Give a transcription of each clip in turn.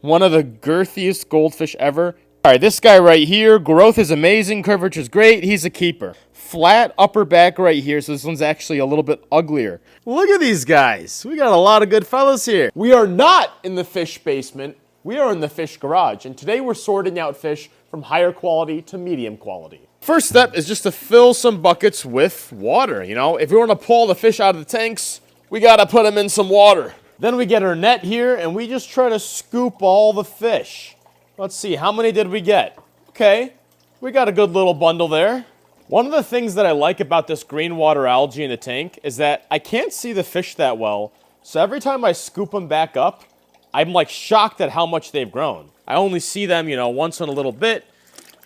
One of the girthiest goldfish ever. All right, this guy right here, growth is amazing, curvature is great, he's a keeper. Flat upper back right here, so this one's actually a little bit uglier. Look at these guys. We got a lot of good fellas here. We are not in the fish basement. We are in the fish garage, and today we're sorting out fish from higher quality to medium quality. First step is just to fill some buckets with water. You know, if we want to pull the fish out of the tanks, we got to put them in some water. Then we get our net here, and we just try to scoop all the fish. Let's see, how many did we get? Okay, we got a good little bundle there. One of the things that I like about this green water algae in the tank is that I can't see the fish that well. So every time I scoop them back up, I'm like shocked at how much they've grown. I only see them, you know, once in a little bit,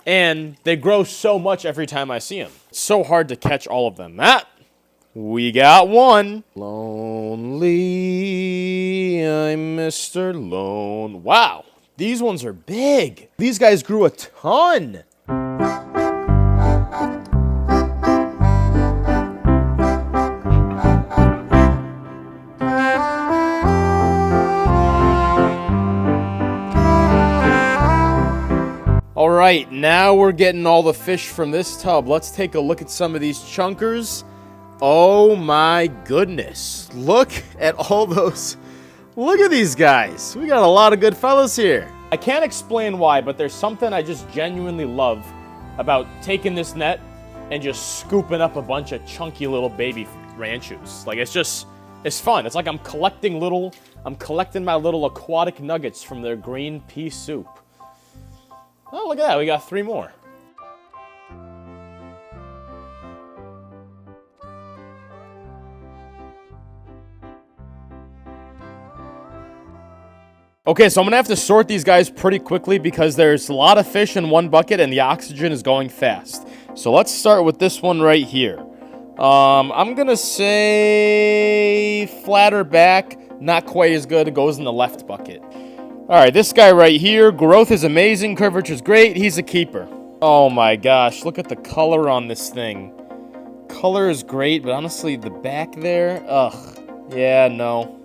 and they grow so much every time I see them. It's so hard to catch all of them. We got one. Lonely, I'm Mr. Lone. Wow, these ones are big. These guys grew a ton. All right, now we're getting all the fish from this tub. Let's take a look at some of these chunkers. Oh my goodness. Look at all those. Look at these guys. We got a lot of good fellas here. I can't explain why, but there's something I just genuinely love about taking this net and just scooping up a bunch of chunky little baby ranchus. Like, it's fun. It's like I'm collecting my little aquatic nuggets from their green pea soup. Oh, look at that. We got 3 more. Okay, so I'm going to have to sort these guys pretty quickly because there's a lot of fish in one bucket and the oxygen is going fast. So let's start with this one right here. I'm going to say flatter back, not quite as good. It goes in the left bucket. All right, this guy right here, growth is amazing, curvature is great, he's a keeper. Oh my gosh, look at the color on this thing. Color is great, but honestly, the back there, ugh, yeah, no.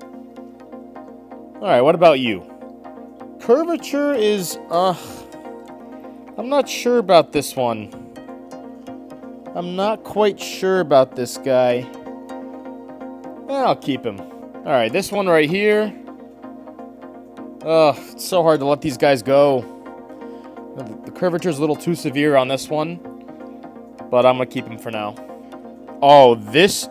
All right, what about you? Curvature is, I'm not sure about this one. I'm not quite sure about this guy. I'll keep him. All right, this one right here. Ugh, it's so hard to let these guys go. The curvature is a little too severe on this one, but I'm gonna keep him for now. Oh, this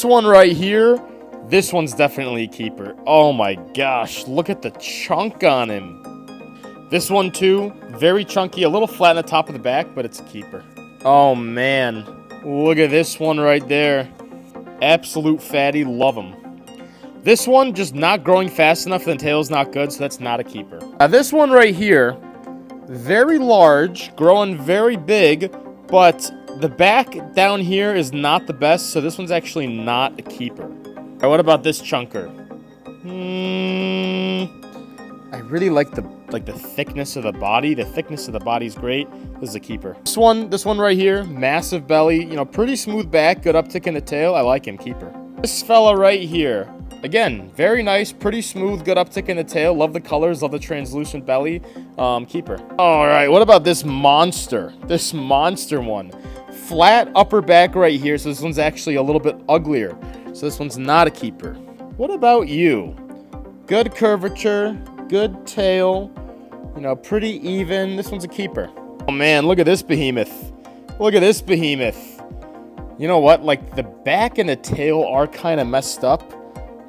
one right here, this one's definitely a keeper. Oh my gosh, look at the chunk on him. This one too, very chunky, a little flat on the top of the back, but it's a keeper. Oh man, look at this one right there. Absolute fatty, love him. This one just not growing fast enough and the tail's not good, so that's not a keeper. Now this one right here, very large, growing very big, but the back down here is not the best, so this one's actually not a keeper. All right, what about this chunker? I really like the thickness of the body. The thickness of the body is great. This is a keeper. This one right here, massive belly, you know, pretty smooth back, good uptick in the tail. I like him, keeper. This fella right here. Again, very nice, pretty smooth, good uptick in the tail. Love the colors, love the translucent belly. Keeper. All right, what about this monster? This monster one. Flat upper back right here, so this one's actually a little bit uglier. So this one's not a keeper. What about you? Good curvature, good tail, you know, pretty even. This one's a keeper. Oh man, look at this behemoth. Look at this behemoth. You know what? Like, the back and the tail are kind of messed up,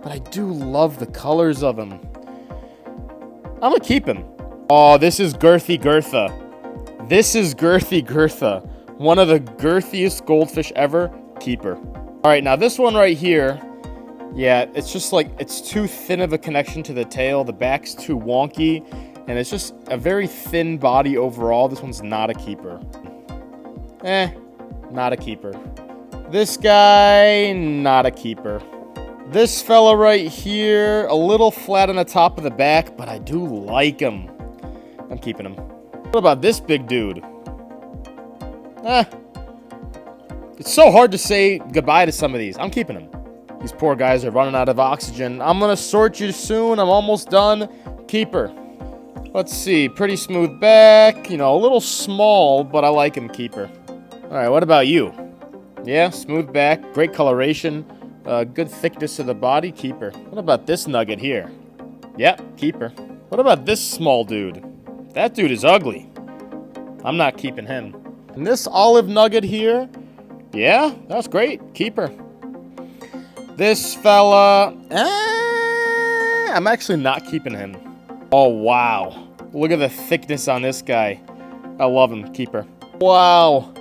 but I do love the colors of him. I'm gonna keep him. Oh, this is Girthy Girtha. This is Girthy Girtha. One of the girthiest goldfish ever. Keeper. All right, now this one right here, yeah, it's just like, it's too thin of a connection to the tail. The back's too wonky, and it's just a very thin body overall. This one's not a keeper. Not a keeper. This guy, not a keeper. This fella right here, a little flat on the top of the back, but I do like him. I'm keeping him. What about this big dude? It's so hard to say goodbye to some of these. I'm keeping him. These poor guys are running out of oxygen. I'm going to sort you soon. I'm almost done. Keeper. Let's see. Pretty smooth back. You know, a little small, but I like him, keeper. All right, what about you? Yeah, smooth back. Great coloration. Good thickness of the body, keeper. What about this nugget here? Yep, keeper. What about this small dude? That dude is ugly. I'm not keeping him. And this olive nugget here? Yeah, that's great. Keeper. This fella... I'm actually not keeping him. Oh, wow. Look at the thickness on this guy. I love him. Keeper. Wow.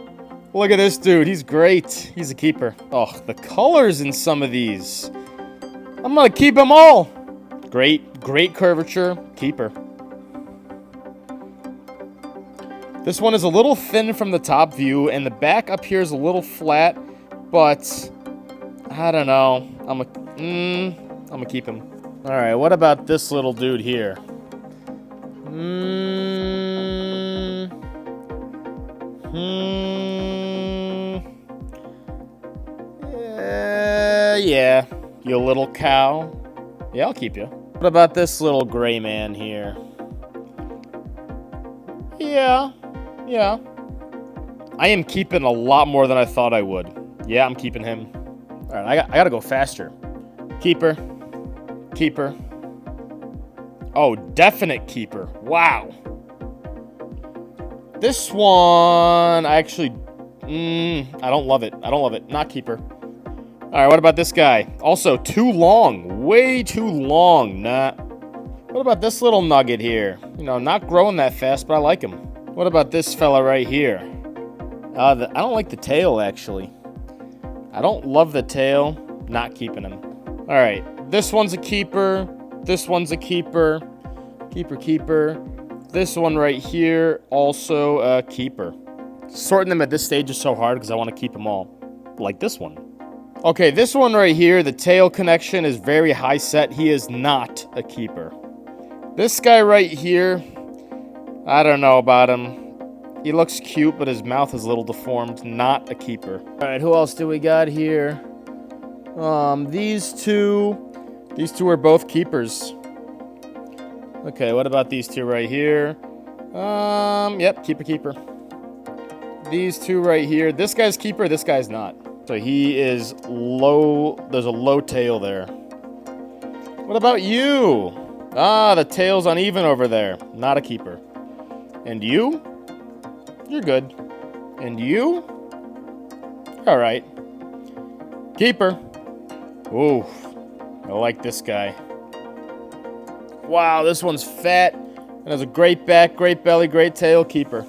Look at this dude. He's great. He's a keeper. Oh, the colors in some of these. I'm going to keep them all. Great. Great curvature. Keeper. This one is a little thin from the top view, and the back up here is a little flat, but I don't know. I'm gonna keep him. All right, what about this little dude here? Yeah, you little cow. Yeah, I'll keep you. What about this little gray man here? Yeah. I am keeping a lot more than I thought I would. Yeah, I'm keeping him. All right, I gotta go faster. Keeper. Keeper. Oh, definite keeper. Wow. This one, I actually, I don't love it. Not keeper. All right, what about this guy? Also, too long. Way too long. Nah. What about this little nugget here? You know, not growing that fast, but I like him. What about this fella right here? I don't like the tail, actually. I don't love the tail. Not keeping him. All right. This one's a keeper. This one's a keeper. Keeper. This one right here, also a keeper. Sorting them at this stage is so hard because I want to keep them all. Like this one. Okay, this one right here, the tail connection is very high set. He is not a keeper. This guy right here, I don't know about him. He looks cute, but his mouth is a little deformed. Not a keeper. All right, who else do we got here? These two are both keepers. Okay, what about these two right here? Yep, keeper. These two right here. This guy's keeper, this guy's not. So he is low. There's a low tail there. What about you? Ah, the tail's uneven over there. Not a keeper. And you? You're good. And you? All right. Keeper. Ooh, I like this guy. Wow, this one's fat and has a great back, great belly, great tail. Keeper.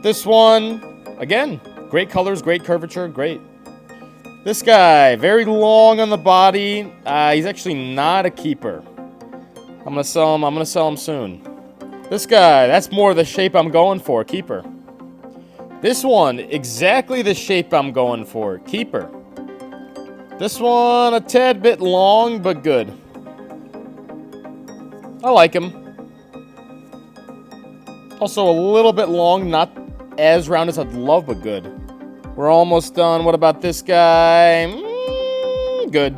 This one, again, great colors, great curvature, great. This guy, very long on the body. He's actually not a keeper. I'm gonna sell him soon. This guy, that's more the shape I'm going for. Keeper. This one, exactly the shape I'm going for. Keeper. This one, a tad bit long, but good. I like him. Also a little bit long, not as round as I'd love, but good. We're almost done. What about this guy? Good.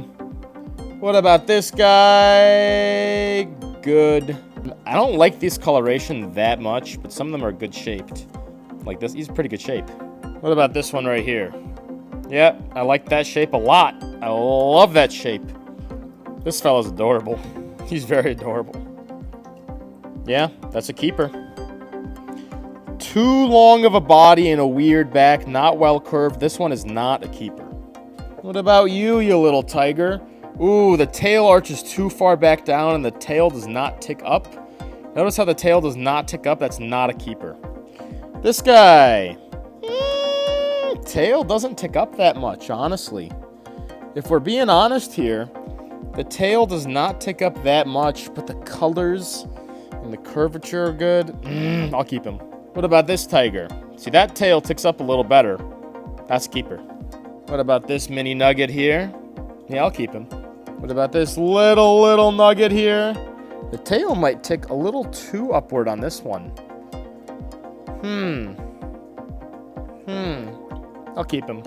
What about this guy? Good. I don't like this coloration that much, but some of them are good shaped. Like this, he's pretty good shape. What about this one right here? Yeah, I like that shape a lot. I love that shape. This fella's adorable. He's very adorable. Yeah, that's a keeper. Too long of a body and a weird back, not well curved. This one is not a keeper. What about you little tiger? Ooh, the tail arches too far back down and the tail does not tick up. Notice how the tail does not tick up. That's not a keeper. This guy. Tail doesn't tick up that much, honestly. If we're being honest here, the tail does not tick up that much, but the colors and the curvature are good. I'll keep him. What about this tiger? See, that tail ticks up a little better. That's a keeper. What about this mini nugget here? Yeah, I'll keep him. What about this little nugget here? The tail might tick a little too upward on this one. I'll keep him.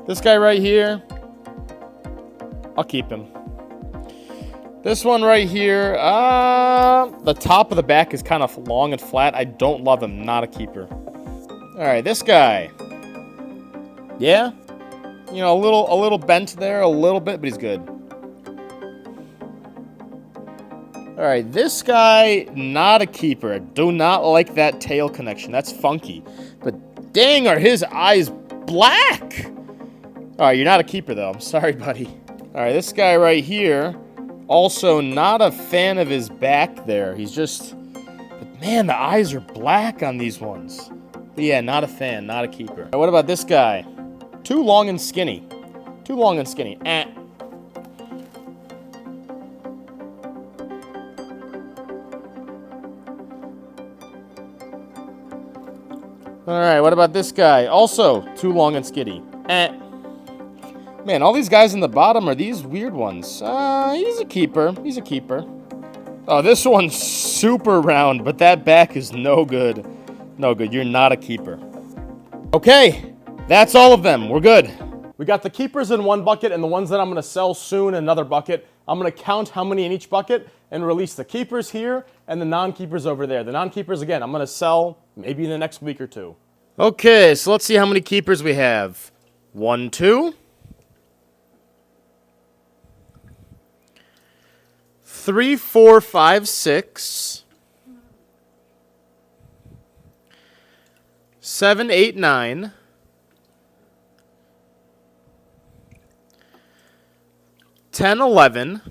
This guy right here, I'll keep him. This one right here, the top of the back is kind of long and flat. I don't love him. Not a keeper. All right, this guy. Yeah, you know, a little bent there, a little bit, but he's good. All right, this guy, not a keeper. I do not like that tail connection. That's funky. But dang, are his eyes black? All right, you're not a keeper, though. I'm sorry, buddy. All right, this guy right here, also not a fan of his back there. He's just, but man, the eyes are black on these ones. But yeah, not a fan, not a keeper. All right, what about this guy? Too long and skinny. Too long and skinny. All right, what about this guy? Also, too long and skinny. Man, all these guys in the bottom are these weird ones. He's a keeper. He's a keeper. Oh, this one's super round, but that back is no good. No good. You're not a keeper. Okay, that's all of them. We're good. We got the keepers in one bucket and the ones that I'm going to sell soon in another bucket. I'm going to count how many in each bucket and release the keepers here and the non-keepers over there. The non-keepers, again, I'm going to sell maybe in the next week or two. Okay, so let's see how many keepers we have. 1, 2. 3, 4, 5, 6. 7, 8, 9. 10, 11.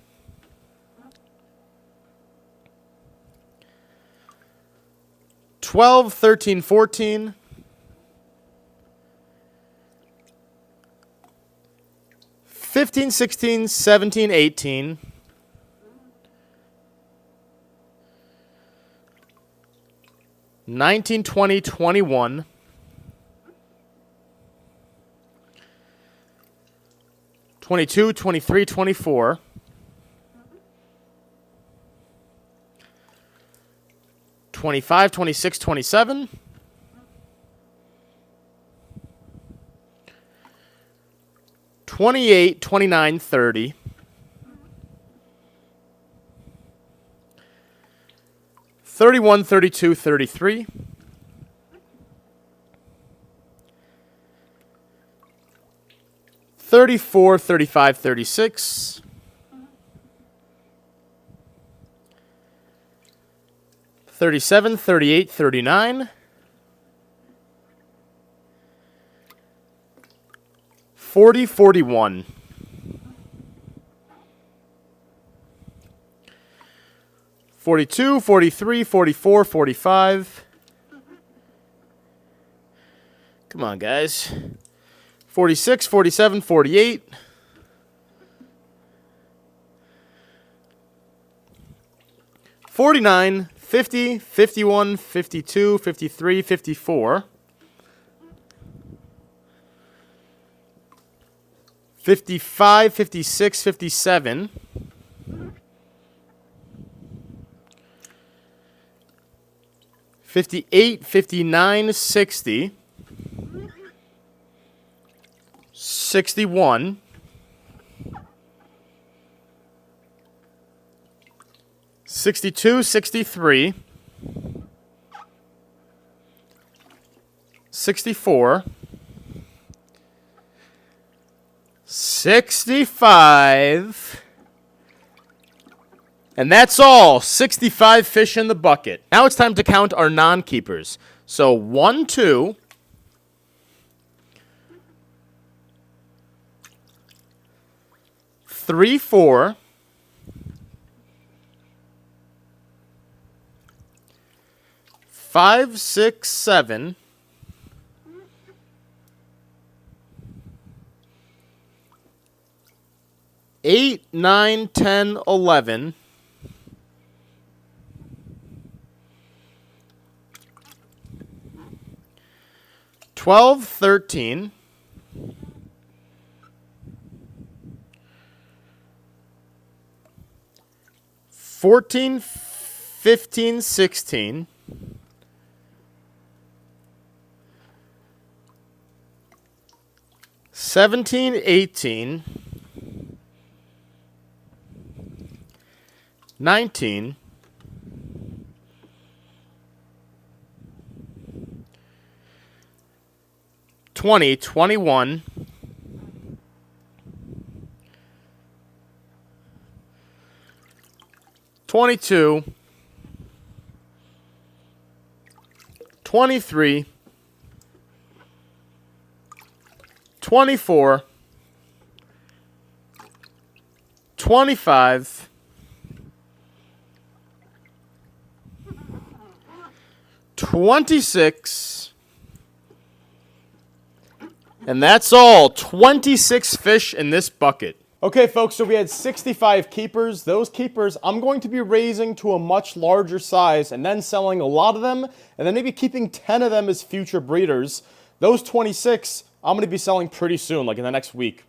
12, 13, 14. 15, 16, 17, 18. 19, 20, 21. 22, 23, 24. 25, 26, 27. 28, 29, 30. 31, 32, 33. 34, 35, 36. 37, 38, 39. 40, 41. 42, 43, 44, 45. Come on, guys. 46, 47, 48. 49, 50, 51, 52, 53, 54. 55, 56, 57. 58, 59, 60. 61. 62, 63. 64. 65. And that's all. 65 fish in the bucket. Now it's time to count our non-keepers. So 1, 2. 3, 4. 5, 6, 7. 8, 9, 10, 11. 12, 13. 14, 15, 16. 17, 18. 19, 20, 21, 22, 23, 24, 25, 26, and that's all. 26 fish in this bucket. Okay, folks, so we had 65 keepers. Those keepers I'm going to be raising to a much larger size and then selling a lot of them, and then maybe keeping 10 of them as future breeders. Those 26 I'm going to be selling pretty soon, like in the next week.